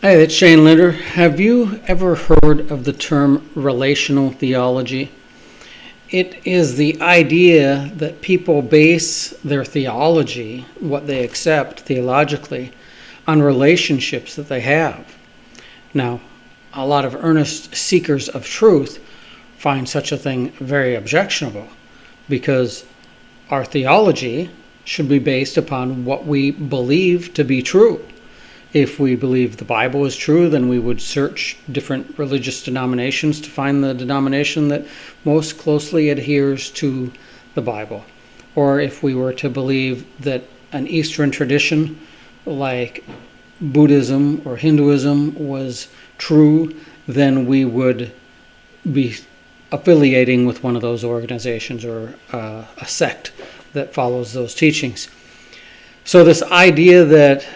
Hi, it's Shane Linder. Have you ever heard of the term relational theology? It is the idea that people base their theology, what they accept theologically, on relationships that they have. Now, a lot of earnest seekers of truth find such a thing very objectionable because our theology should be based upon what we believe to be true. If we believe the Bible is true, then we would search different religious denominations to find the denomination that most closely adheres to the Bible. Or if we were to believe that an Eastern tradition like Buddhism or Hinduism was true, then we would be affiliating with one of those organizations or a sect that follows those teachings. So this idea that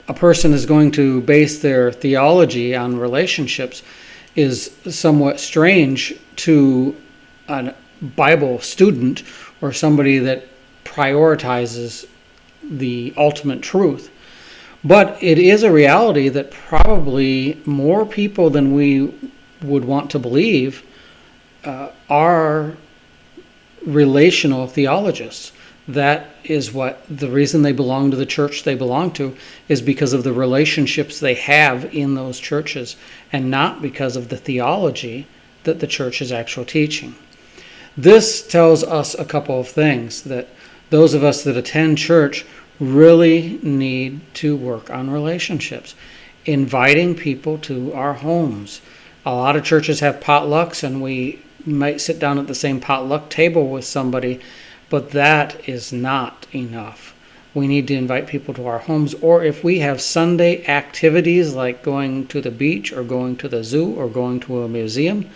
a person is going to base their theology on relationships is somewhat strange to a Bible student or somebody that prioritizes the ultimate truth. But it is a reality that probably more people than we would want to believe are relational theologists. That is what the reason they belong to the church they belong to is because of the relationships they have in those churches and not because of the theology that the church is actually teaching. This tells us a couple of things, that those of us that attend church really need to work on relationships, inviting people to our homes. A lot of churches have potlucks and we might sit down at the same potluck table with somebody, but that is not enough. We need to invite people to our homes, or if we have Sunday activities like going to the beach or going to the zoo or going to a museum,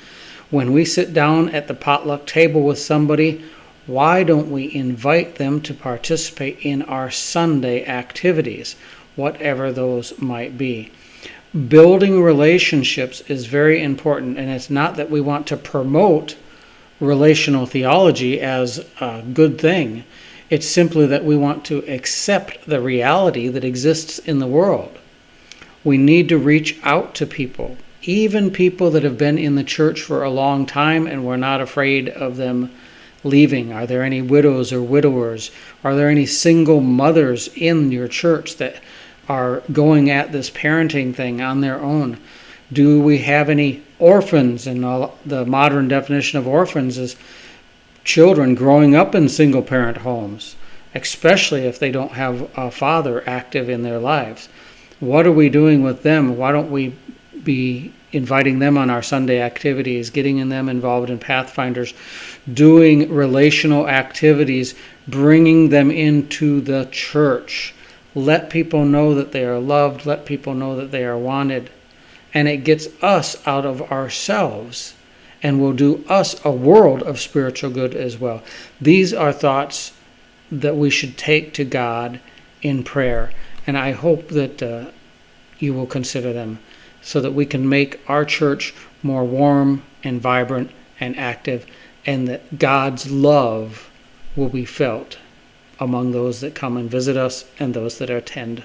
when we sit down at the potluck table with somebody, why don't we invite them to participate in our Sunday activities, whatever those might be? Building relationships is very important, and it's not that we want to promote relational theology as a good thing. It's simply that we want to accept the reality that exists in the world. We need to reach out to people, even people that have been in the church for a long time, and we're not afraid of them leaving. Are there any widows or widowers? Are there any single mothers in your church that are going at this parenting thing on their own? Do we have any orphans? And the modern definition of orphans is children growing up in single-parent homes, especially if they don't have a father active in their lives. What are we doing with them? Why don't we be inviting them on our Sunday activities, getting them involved in Pathfinders, doing relational activities, bringing them into the church? Let people know that they are loved. Let people know that they are wanted. And it gets us out of ourselves and will do us a world of spiritual good as well. These are thoughts that we should take to God in prayer. And I hope that you will consider them so that we can make our church more warm and vibrant and active, and that God's love will be felt among those that come and visit us and those that attend.